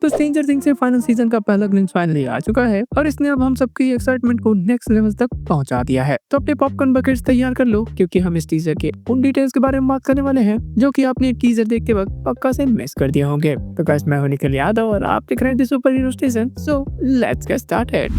तो stranger things के final season का पहला ग्लिम्स फाइनली आ चुका है और इसने अब हम सबकी एक्साइटमेंट को नेक्स्ट लेवल तक पहुंचा दिया है। तो अपने पॉपकॉर्न बकेट्स तैयार कर लो क्योंकि हम इस टीजर के उन डिटेल्स के बारे में बात करने वाले हैं जो कि आपने टीजर देखते वक्त पक्का से मिस कर दिए होंगे। तो गाइस, मैं हूं निखिल यादव और आप देख रहे हैं the super hero station. So let's get started.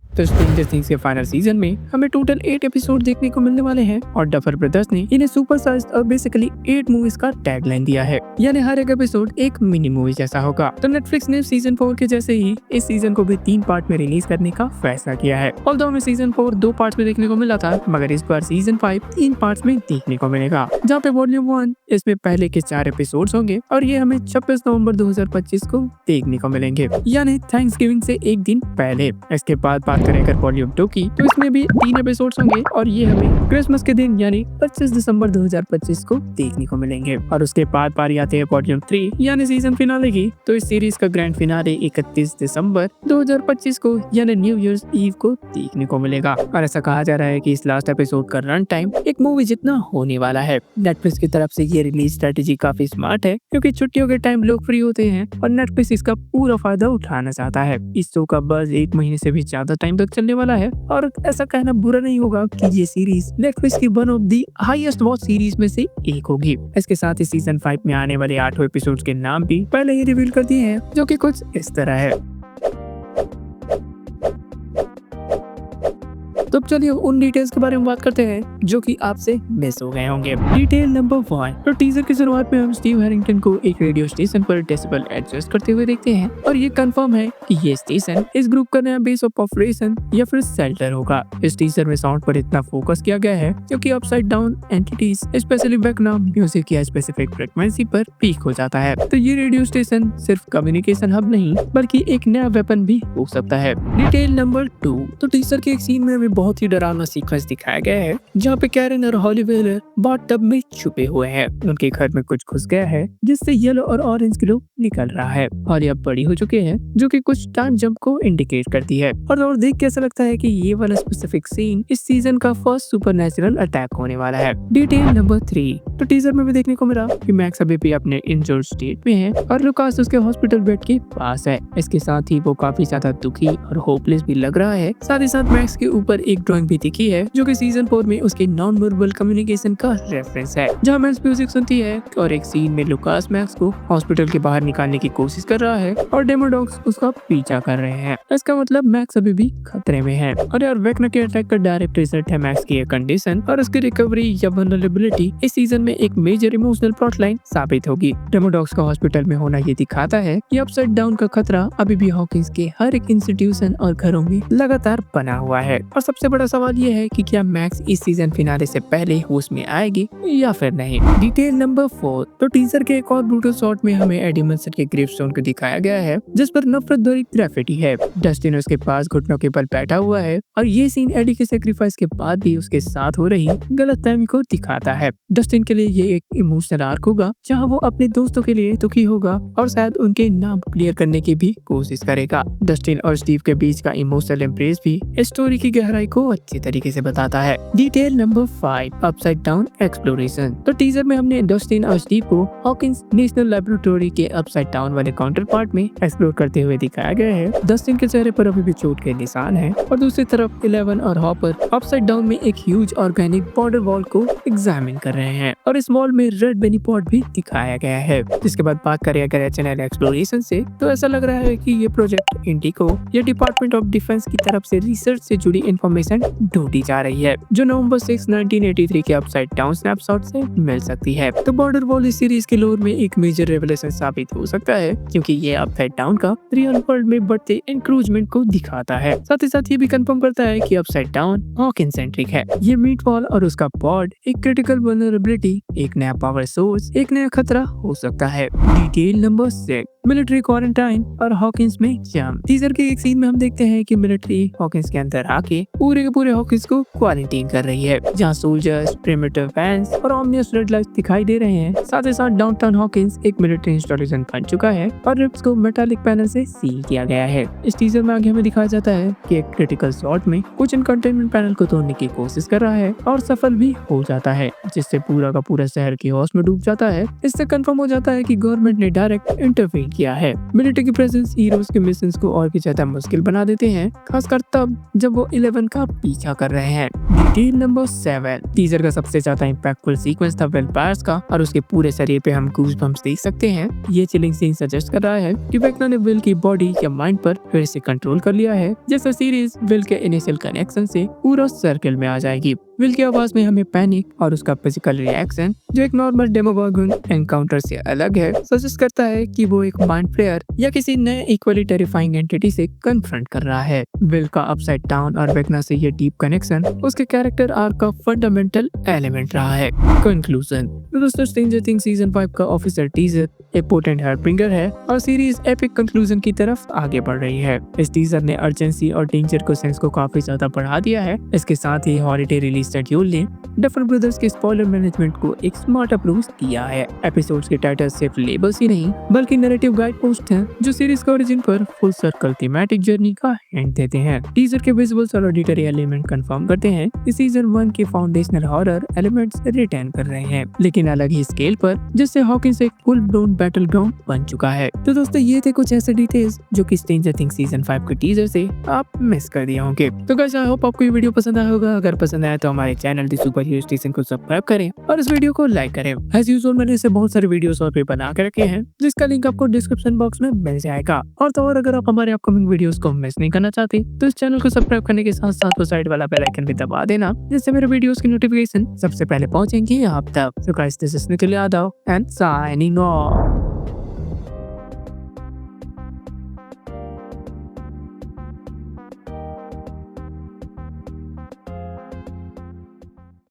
तो स्ट्रेंजर थिंग्स के फाइनल सीजन में हमें टोटल 8 एपिसोड देखने को मिलने वाले हैं और डफर ब्रदर्स ने इन्हें सुपर साइज और बेसिकली 8 मूवीज का टैगलाइन दिया है, यानी हर एक एपिसोड एक मिनी मूवी जैसा होगा। तो नेटफ्लिक्स ने सीजन 4 के जैसे ही इस सीजन को भी 3 पार्ट में रिलीज करने का फैसला किया है। ऑल्दो हमें सीजन 4 2 पार्ट्स में देखने को मिला था, मगर इस बार सीजन 5 3 पार्ट्स में देखने को मिलेगा, जहाँ पे वॉल्यूम 1 इसमें पहले के 4 एपिसोड्स होंगे और ये हमें 26 नवंबर 2025 को देखने को मिलेंगे, यानी थैंक्सगिविंग से एक दिन पहले। इसके बाद बात करें अगर वॉल्यूम 2 की, तो इसमें भी 3 एपिसोड्स होंगे और ये हमें क्रिसमस के दिन यानी 25 दिसंबर 2025 को देखने को मिलेंगे। और उसके बाद बारी आते हैं वॉल्यूम 3 यानी सीजन फिनाले की। तो इस सीरीज का ग्रैंड फिनाले 31 दिसंबर 2025 को यानी न्यू ईयर्स ईव को देखने को मिलेगा। और ऐसा कहा जा रहा है कि इस लास्ट एपिसोड का रन टाइम एक मूवी जितना होने वाला है। नेटफ्लिक्स की तरफ से ये रिलीज स्ट्रेटेजी काफी स्मार्ट है क्योंकि छुट्टियों के टाइम लोग फ्री होते हैं और नेटफ्लिक्स इसका पूरा फायदा उठाना चाहता है। इस शो का बज़ 1 महीने से भी ज्यादा टाइम तक चलने वाला है और ऐसा कहना बुरा नहीं होगा कि ये सीरीज नेटफ्लिक्स की one of the highest watch series में से एक होगी। इसके साथ ही सीजन 5 में आने वाले 8 एपिसोड्स के नाम भी पहले ही रिवील कर दिए हैं, जो कि कुछ इस तरह है। तो अब चलिए उन डिटेल्स के बारे में बात करते हैं जो कि आपसे मिस हो गए होंगे। डिटेल नंबर 1, तो टीजर की शुरुआत में हम स्टीव हैरिंगटन को एक रेडियो स्टेशन पर डेसिबल एडजस्ट करते हुए देखते हैं और ये कंफर्म है कि ये स्टेशन इस ग्रुप का नया बेस ऑफ ऑपरेशन या फिर शेल्टर होगा। इस टीजर में साउंड पर इतना फोकस किया गया है क्योंकि upside down entities specially background music या स्पेसिफिक फ्रीक्वेंसी पर पीक हो जाता है। तो ये रेडियो स्टेशन सिर्फ कम्युनिकेशन हब नहीं बल्कि एक नया वेपन भी हो सकता है। डिटेल नंबर 2, तो टीजर के एक सीन में हमें बहुत ही डरावना सीक्वेंस दिखाया गया है जहाँ पे कैरन और हॉली व्हीलर बाथ टब में छुपे हुए हैं। उनके घर में कुछ घुस गया है जिससे येलो और ऑरेंज ग्लो निकल रहा है और ये अब बड़ी हो चुके हैं, जो कि कुछ टाइम जंप को इंडिकेट करती है। और देख के ऐसा लगता है कि ये वाला स्पेसिफिक सीन इस सीजन का फर्स्ट सुपरनैचुरल अटैक होने वाला है। डिटेल नंबर 3, तो टीजर में भी देखने को मिला कि मैक्स अभी भी अपने इंजर्ड स्टेट में है और लुकास उसके हॉस्पिटल बेड के पास है। इसके साथ ही वो काफी ज्यादा दुखी और होपलेस भी लग रहा है। साथ ही साथ मैक्स के ऊपर एक ड्राइंग भी दिखी है जो कि सीजन 4 में उसके नॉन वर्बल कम्युनिकेशन का रेफरेंस है, जहाँ मैक्स म्यूजिक सुनती है और एक सीन में लुकास मैक्स को हॉस्पिटल के बाहर निकालने की कोशिश कर रहा है और डेमोडॉग्स उसका पीछा कर रहे हैं। इसका मतलब मैक्स अभी भी खतरे में है। और यार, वेक्ना के अटैक का डायरेक्ट रिजल्ट है मैक्स की कंडीशन और उसकी रिकवरी या वल्नरेबिलिटी इस सीजन में एक मेजर इमोशनल प्लॉट लाइन साबित होगी। डेमोडॉग्स का हॉस्पिटल में होना ये दिखाता है कि अपसाइड डाउन का खतरा अभी भी हॉकिंस के हर एक इंस्टीट्यूशन और घरों में लगातार बना हुआ है। और सबसे बड़ा सवाल ये है कि क्या मैक्स इस सीजन फिनाले से पहले होश में आएगी या फिर नहीं। डिटेल नंबर 4, तो टीजर के एक और ब्रूटल शॉट में हमें एडी मंसन के ग्रेवस्टोन को दिखाया गया है जिस पर नफरत भरी ग्राफिटी है। डस्टिन उसके पास घुटनों के बल बैठा हुआ है और ये सीन एडी के सेक्रीफाइस के बाद भी उसके साथ हो रही गलतफहमी को दिखाता है। डस्टिन के लिए ये एक इमोशनल आर्क होगा जहाँ वो अपने दोस्तों के लिए दुखी होगा और शायद उनके नाम क्लियर करने की भी कोशिश करेगा। डस्टिन और स्टीव के बीच का इमोशनल एम्ब्रेस भी इस स्टोरी की गहराई को अच्छी तरीके से बताता है। Detail number 5, upside down exploration, तो टीजर में हमने डस्टिन और स्टीव को हॉकिंस नेशनल लैबोरेटरी के अपसाइड डाउन वाले काउंटर पार्ट में एक्सप्लोर करते हुए दिखाया गया है। डस्टिन के चेहरे पर अभी भी चोट के निशान हैं और दूसरी तरफ 11 और हॉपर अपसाइड डाउन में एक ह्यूज ऑर्गेनिक बॉर्डर वॉल को एग्जामिन कर रहे हैं और इस वॉल में रेड बेनी पॉट भी दिखाया गया है। जिसके बाद बात करें अगर एचएनएल एक्सप्लोरेशन से, तो ऐसा लग रहा है कि ये प्रोजेक्ट इंडिको या डिपार्टमेंट ऑफ डिफेंस की तरफ से रिसर्च से जुड़ी इंफॉर्मेशन ढूंढी जा रही है जो नवंबर 6, 1983 के अपसाइड डाउन स्नैपशॉट से मिल सकती है। तो बॉर्डर वॉल इस सीरीज के लोर में एक मेजर रेवलेशन साबित हो सकता है क्योंकि ये अपसाइड डाउन का रियल वर्ल्ड में बढ़ते एनक्रोचमेंट को दिखाता है। साथ ही साथ ये भी कंफर्म करता है कि अपसाइड डाउन हॉकिन सेंट्रिक है। ये मीट वॉल और उसका पॉड एक क्रिटिकल वल्नरेबिलिटी, एक नया पावर सोर्स, एक नया खतरा हो सकता है। डिटेल नंबर 6, मिलिट्री क्वारंटाइन और हॉकिंस में जंप। टीजर के एक सीन में हम देखते हैं कि मिलिट्री हॉकिंस के अंदर आके पूरे के पूरे हॉकिंस को क्वारंटीन कर रही है, जहाँ सोल्जर्स, प्रिमिटिव फैंस और ऑमनियस रेड लाइट्स दिखाई दे रहे हैं। साथ ही साथ डाउनटाउन हॉकिंस एक मिलिट्री इंस्टॉलेशन बन चुका है और रिप्स को मेटालिक पैनल से सील किया गया है। इस टीजर में आगे हमें दिखाया जाता है कि एक क्रिटिकल स्लॉट में कुछ इन कंटेनमेंट पैनल को तोड़ने की कोशिश कर रहा है और सफल भी हो जाता है, जिससे पूरा का पूरा शहर की हौस में डूब जाता है। इससे कंफर्म हो जाता है कि गवर्नमेंट ने डायरेक्ट इंटरफेयर किया है। मिलिट्री की प्रेजेंस हीरोज के मिशंस को और भी ज्यादा मुश्किल बना देते हैं, खासकर तब जब वो 11 का पीछा कर रहे हैं। डिटेल नंबर 7, टीजर का सबसे ज्यादा इम्पैक्टफुल सीक्वेंस था वेल्पायर्स का और उसके पूरे शरीर पे हम गूज़बम्प्स देख सकते हैं। ये चिलिंग सीन सजेस्ट कर रहा है कि वेक्ना ने विल की बॉडी या माइंड पर फिर से कंट्रोल कर लिया है, जैसे सीरीज विल के इनिशियल कनेक्शन से पूरा सर्कल में आ जाएगी। विल की आवाज में हमें पैनिक और उसका फिजिकल रिएक्शन, जो एक नॉर्मल डेमोगॉर्गन एनकाउंटर से अलग है, सजेस्ट करता है कि वो एक माइंड फ्लेयर या किसी नए इक्वली टेरिफाइंग एंटिटी से कन्फ्रंट कर रहा है। विल का अपसाइड डाउन और वेक्ना से ये डीप कनेक्शन उसके कैरेक्टर आर्क का फंडामेंटल एलिमेंट रहा है। कंक्लूजन, दोस्तों स्ट्रेंजर थिंग्स सीजन 5 का ऑफिसर टीजर एक पोटेंट हार्बिंगर है और सीरीज एपिक कंक्लूजन की तरफ आगे बढ़ रही है। इस टीजर ने अर्जेंसी और डेंजर को सेंस को काफी ज्यादा बढ़ा दिया है। इसके साथ ही हॉलिडे रिलीज शेड्यूल ने डफर ब्रदर्स के स्पॉइलर मैनेजमेंट को एक स्मार्ट अप्रोच दिया है। एपिसोड्स के टाइटल सिर्फ लेबल्स ही नहीं बल्कि नैरेटिव गाइड पोस्ट हैं, जो सीरीज का ओरिजिन पर फुल सर्कल थीमेटिक जर्नी का हिंट देते हैं। टीजर के विजुअल्स और ऑडिटरी एलिमेंट कंफर्म करते हैं कि सीजन 1 के फाउंडेशनल हॉरर एलिमेंट्स रिटर्न कर रहे हैं, लेकिन अलग ही स्केल पर, जिससे हॉकिंस एक फुल ब्लोन बैटल ग्राउंड बन चुका है। तो दोस्तों ये थे कुछ ऐसे डिटेल्स जो कि स्ट्रेंजर थिंग्स सीजन 5 के टीजर से आप मिस कर दिए होंगे। तो गाइस आई होप आपको ये वीडियो पसंद आया होगा। अगर पसंद आया तो हमारे चैनल दी सुपर हीरो स्टेशन को सब्सक्राइब करें और इस वीडियो को लाइक करें। एज यूजुअल मैंने ऐसे बहुत सारे वीडियोस और भी बना के रखे हैं, जिसका लिंक आपको डिस्क्रिप्शन बॉक्स में मिल जाएगा। और अगर आप हमारे अपकमिंग वीडियोस को मिस नहीं करना चाहते तो इस चैनल को सब्सक्राइब करने के साथ साथ साइड वाला बेल आइकन भी दबा देना, जिससे मेरे वीडियोस की नोटिफिकेशन सबसे पहले पहुंचेंगी आप तक। So guys, this is Nikhil Yadav and signing off.